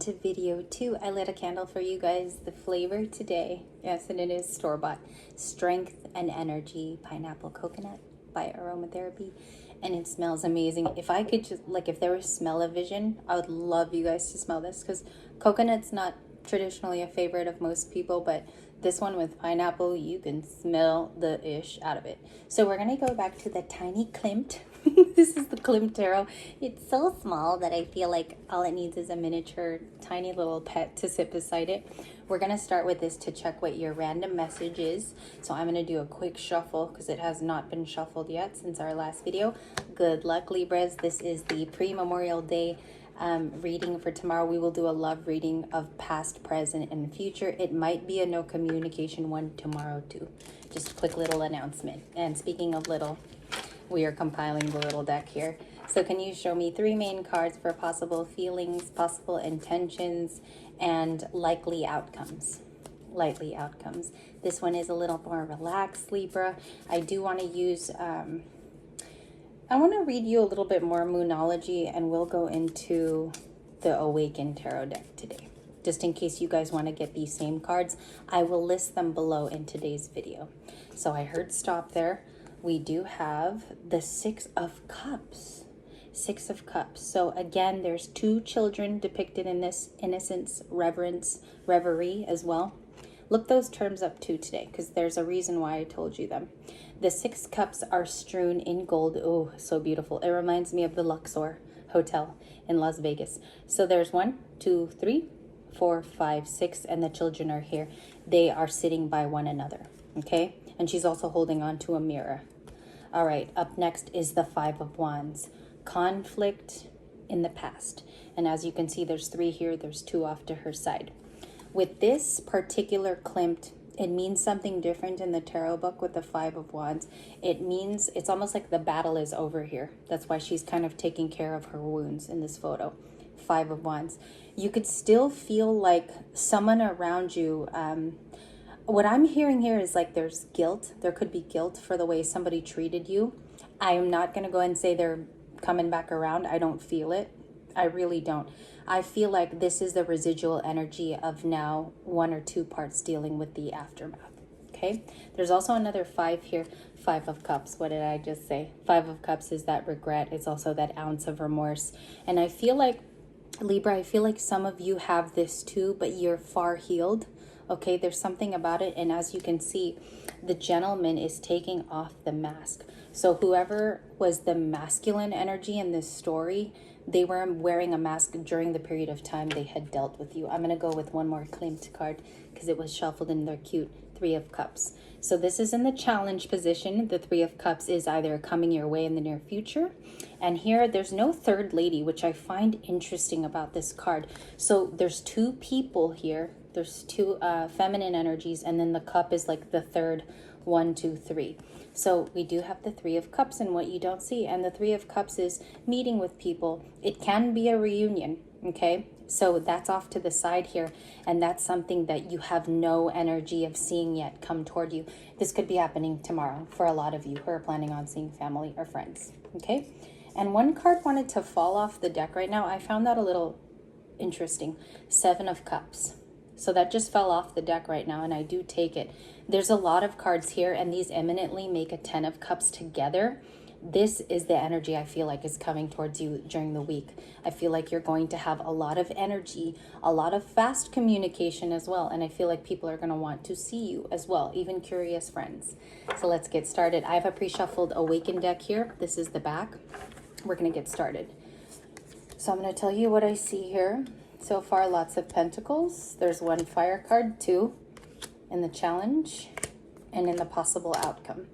To video 2, I lit a candle for you guys. The flavor today, yes, and it is store-bought, Strength and Energy Pineapple Coconut by Aromatherapy, and it smells amazing. If I could just, like, if there was smell-o-vision, I would love you guys to smell this, because coconut's not traditionally a favorite of most people, but this one with pineapple, you can smell the ish out of it. So we're gonna go back to the tiny Klimt. This is the Klimt tarot. It's so small that I feel like all it needs is a miniature tiny little pet to sit beside it. We're gonna start with this to check what your random message is. So I'm gonna do a quick shuffle because it has not been shuffled yet since our last video. Good luck, Libras. This is the pre-Memorial Day reading for tomorrow. We will do a love reading of past, present, and future. It might be a no communication one tomorrow too. Just a quick little announcement. And speaking of little, we are compiling the little deck here. So can you show me 3 main cards for possible feelings, possible intentions, and likely outcomes? Likely outcomes. This one is a little more relaxed, Libra. I do want to use I want to read you a little bit more Moonology, and we'll go into the Awakened Tarot deck today. Just in case you guys want to get these same cards, I will list them below in today's video. So I heard stop there. We do have the 6 of Cups. 6 of Cups. So again, there's 2 children depicted in this: innocence, reverence, reverie as well. Look those terms up too today, because there's a reason why I told you them. The 6 cups are strewn in gold. Oh, so beautiful. It reminds me of the Luxor Hotel in Las Vegas. So there's 1, 2, 3, 4, 5, 6, and the children are here. They are sitting by one another, okay? And she's also holding on to a mirror. All right, up next is the 5 of Wands. Conflict in the past. And as you can see, there's 3 here. There's 2 off to her side. With this particular Klimt, it means something different in the tarot book with the 5 of Wands. It means it's almost like the battle is over here. That's why she's kind of taking care of her wounds in this photo. 5 of Wands. You could still feel like someone around you, what I'm hearing here is like there's guilt. There could be guilt for the way somebody treated you. I am not going to go and say they're coming back around. I don't feel it. I really don't. I feel like this is the residual energy of now 1 or 2 parts dealing with the aftermath. Okay. There's also another 5 here. 5 of Cups. What did I just say? 5 of Cups is that regret. It's also that ounce of remorse. And I feel like, Libra, I feel like some of you have this too, but you're far healed. Okay, there's something about it. And as you can see, the gentleman is taking off the mask. So whoever was the masculine energy in this story, they were wearing a mask during the period of time they had dealt with you. I'm going to go with one more Klimt card because it was shuffled in their cute 3 of Cups. So this is in the challenge position. The 3 of Cups is either coming your way in the near future. And here there's no third lady, which I find interesting about this card. So there's 2 people here. There's 2 feminine energies, and then the cup is like the third 1, 2, 3. So we do have the 3 of Cups and what you don't see. And the 3 of Cups is meeting with people. It can be a reunion, okay? So that's off to the side here. And that's something that you have no energy of seeing yet come toward you. This could be happening tomorrow for a lot of you who are planning on seeing family or friends, okay? And one card wanted to fall off the deck right now. I found that a little interesting. 7 of Cups. So that just fell off the deck right now, and I do take it. There's a lot of cards here, and these eminently make a 10 of Cups together. This is the energy I feel like is coming towards you during the week. I feel like you're going to have a lot of energy, a lot of fast communication as well, and I feel like people are going to want to see you as well, even curious friends. So let's get started. I have a pre-shuffled Awakened deck here. This is the back. We're going to get started. So I'm going to tell you what I see here. So far, lots of Pentacles. There's 1 fire card, 2 in the challenge, and in the possible outcome.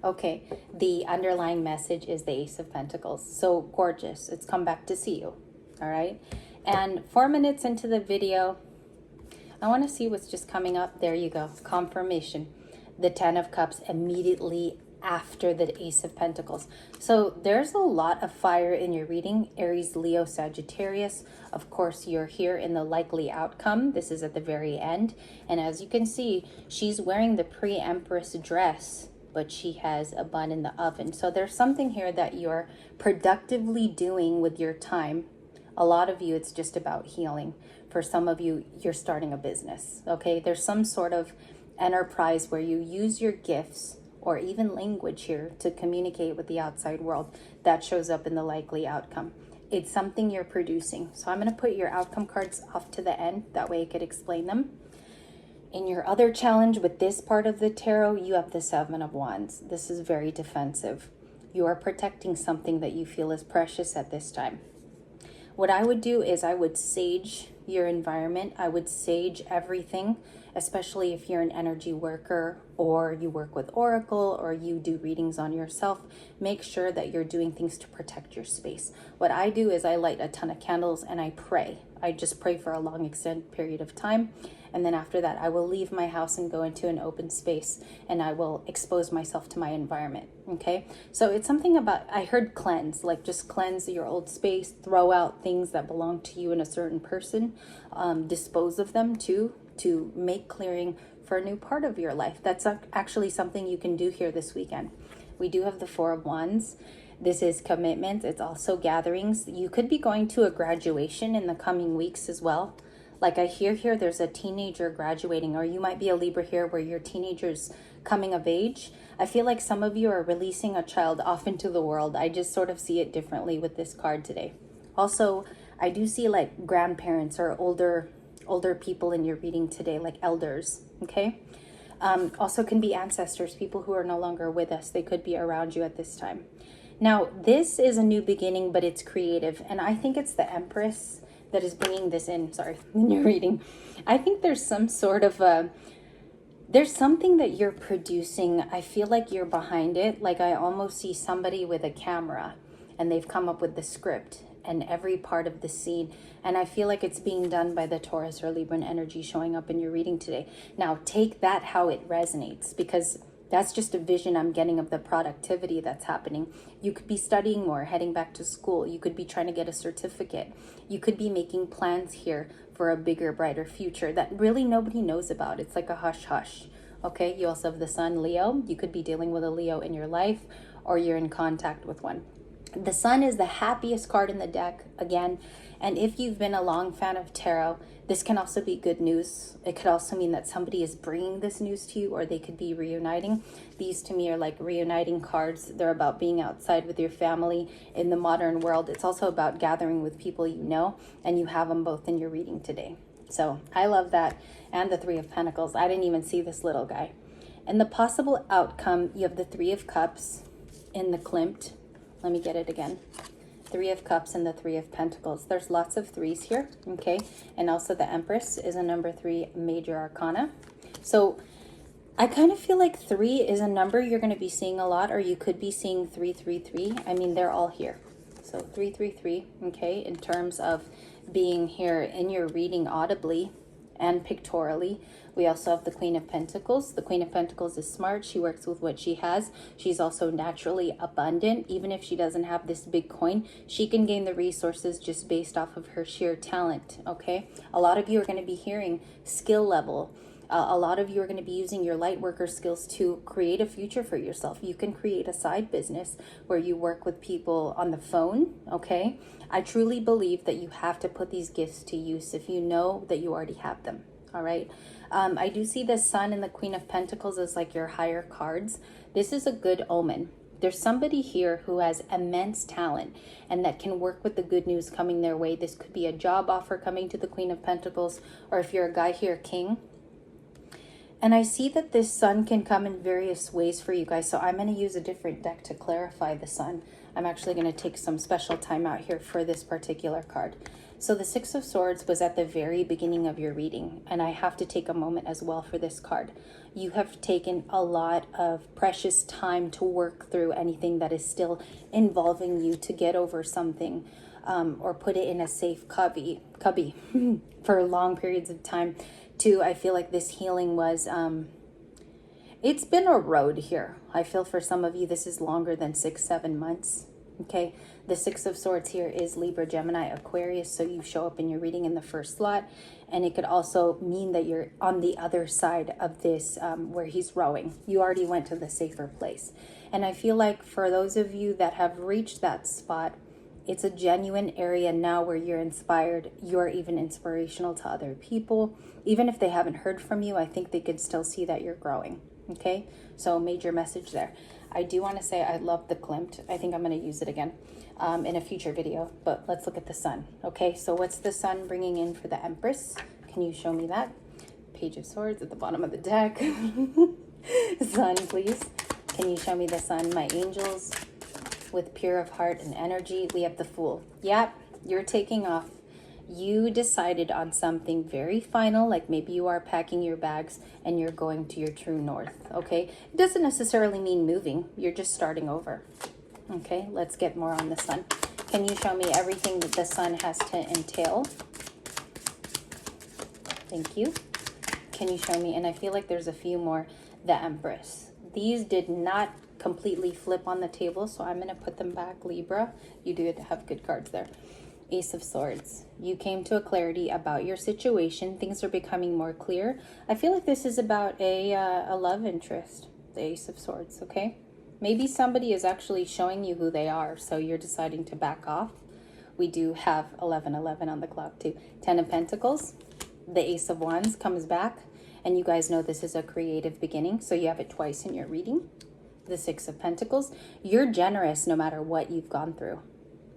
Okay, the underlying message is the Ace of Pentacles. So gorgeous. It's come back to see you. All right. And 4 minutes into the video, I want to see what's just coming up. There you go. Confirmation. The 10 of Cups immediately after the Ace of Pentacles. So there's a lot of fire in your reading. Aries, Leo, Sagittarius. Of course, you're here in the likely outcome. This is at the very end. And as you can see, she's wearing the pre-Empress dress, but she has a bun in the oven. So there's something here that you're productively doing with your time. A lot of you, it's just about healing. for some of you, you're starting a business, okay? There's some sort of enterprise where you use your gifts or even language here to communicate with the outside world. That shows up in the likely outcome. It's something you're producing. So I'm going to put your outcome cards off to the end. That way I could explain them. In your other challenge with this part of the tarot, you have the Seven of Wands. This is very defensive. You are protecting something that you feel is precious at this time. What I would do is I would sage your environment. I would sage everything, especially if you're an energy worker or you work with Oracle or you do readings on yourself. Make sure that you're doing things to protect your space. What I do is I light a ton of candles and I pray. I just pray for a long extended period of time. And then after that, I will leave my house and go into an open space and I will expose myself to my environment. Okay. So it's something about, I heard cleanse, like just cleanse your old space, throw out things that belong to you and a certain person, dispose of them too, to make clearing for a new part of your life. That's actually something you can do here this weekend. We do have the Four of Wands. This is commitment. It's also gatherings. You could be going to a graduation in the coming weeks as well. Like I hear here, there's a teenager graduating, or you might be a Libra here where your teenager's coming of age. I feel like some of you are releasing a child off into the world. I just sort of see it differently with this card today. Also, I do see like grandparents or older people in your reading today, like elders, okay? Also can be ancestors, people who are no longer with us. They could be around you at this time. Now, this is a new beginning, but it's creative. And I think it's the Empress that is bringing this in your reading. I think there's some sort of there's something that you're producing. I feel like you're behind it. Like I almost see somebody with a camera and they've come up with the script and every part of the scene. And I feel like it's being done by the Taurus or Libran energy showing up in your reading today. Now take that how it resonates, because that's just a vision I'm getting of the productivity that's happening. You could be studying more, heading back to school. You could be trying to get a certificate. You could be making plans here for a bigger, brighter future that really nobody knows about. It's like a hush hush. Okay, you also have the Sun, Leo. You could be dealing with a Leo in your life, or you're in contact with one. The Sun is the happiest card in the deck again. And if you've been a long fan of tarot, this can also be good news. It could also mean that somebody is bringing this news to you, or they could be reuniting. These to me are like reuniting cards. They're about being outside with your family in the modern world. It's also about gathering with people you know, and you have them both in your reading today. So I love that. And the Three of Pentacles. I didn't even see this little guy. And the possible outcome, you have the Three of Cups in the Klimt. Let me get it again. Three of Cups and the Three of Pentacles. There's lots of threes here, okay? And also the Empress is a number 3 major arcana. So I kind of feel like 3 is a number you're going to be seeing a lot, or you could be seeing 333. I mean, they're all here. So 333, okay, in terms of being here in your reading audibly and pictorially. We also have the Queen of Pentacles. The Queen of Pentacles is smart. She works with what she has. She's also naturally abundant. Even if she doesn't have this big coin, she can gain the resources just based off of her sheer talent, okay? A lot of you are going to be hearing skill level. A lot of you are going to be using your light worker skills to create a future for yourself. You can create a side business where you work with people on the phone, okay? I truly believe that you have to put these gifts to use if you know that you already have them, all right? I do see the Sun and the Queen of Pentacles as like your higher cards. This is a good omen. There's somebody here who has immense talent and that can work with the good news coming their way. This could be a job offer coming to the Queen of Pentacles, or if you're a guy here, King. And I see that this Sun can come in various ways for you guys. So I'm going to use a different deck to clarify the Sun. I'm actually going to take some special time out here for this particular card. So the Six of Swords was at the very beginning of your reading, and I have to take a moment as well for this card. You have taken a lot of precious time to work through anything that is still involving you, to get over something, or put it in a safe cubby for long periods of time. Too, I feel like this healing was, it's been a road here. I feel for some of you, this is longer than 6-7 months. Okay, the Six of Swords here is Libra, Gemini, Aquarius, so you show up in your reading in the first slot, and it could also mean that you're on the other side of this, where he's rowing. You already went to the safer place. And I feel like for those of you that have reached that spot, It's a genuine area now where you're inspired. You're even inspirational to other people. Even if they haven't heard from you, I think they can still see that you're growing. Okay, so major message there. I do want to say I love the Klimt. I think I'm going to use it again in a future video, but let's look at the sun. Okay, so what's the sun bringing in for the Empress? Can you show me that? Page of Swords at the bottom of the deck. Sun, please. Can you show me the sun? My angels, with pure of heart and energy. We have the Fool. Yep, you're taking off. You decided on something very final, like maybe you are packing your bags and you're going to your true north, okay? It doesn't necessarily mean moving. You're just starting over. Okay, let's get more on the sun. Can you show me everything that the sun has to entail? Thank you. Can you show me, and I feel like there's a few more, the Empress. These did not completely flip on the table, so I'm going to put them back, Libra. You do have good cards there. Ace of Swords. You came to a clarity about your situation. Things are becoming more clear. I feel like this is about a love interest, the Ace of Swords, okay? Maybe somebody is actually showing you who they are, so you're deciding to back off. We do have 1111 on the clock too. 10 of Pentacles. The Ace of Wands comes back, and you guys know this is a creative beginning, so you have it twice in your reading. The Six of Pentacles. You're generous no matter what you've gone through,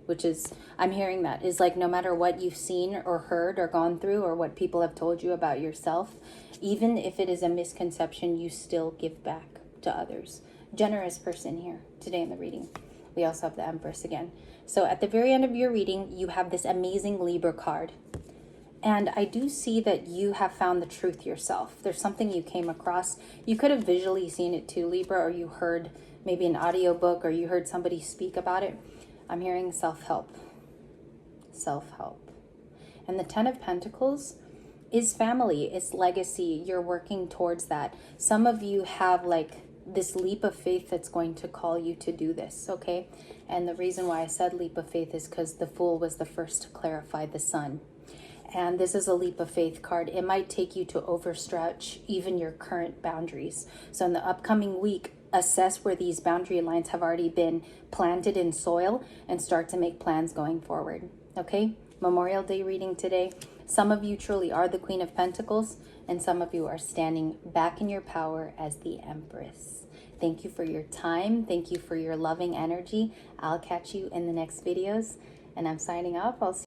which is, I'm hearing that, is like no matter what you've seen or heard or gone through or what people have told you about yourself, even if it is a misconception, you still give back to others. Generous person here today in the reading. We also have the Empress again. So at the very end of your reading, you have this amazing Libra card. And I do see that you have found the truth yourself. There's something you came across. You could have visually seen it too, Libra, or you heard maybe an audiobook, or you heard somebody speak about it. I'm hearing self-help. Self-help. And the 10 of Pentacles is family. It's legacy. You're working towards that. Some of you have like this leap of faith that's going to call you to do this, okay? And the reason why I said leap of faith is because the Fool was the first to clarify the sun. And this is a leap of faith card. It might take you to overstretch even your current boundaries. So in the upcoming week, assess where these boundary lines have already been planted in soil and start to make plans going forward. Okay? Memorial Day reading today. Some of you truly are the Queen of Pentacles, and some of you are standing back in your power as the Empress. Thank you for your time. Thank you for your loving energy. I'll catch you in the next videos, and I'm signing off. I'll see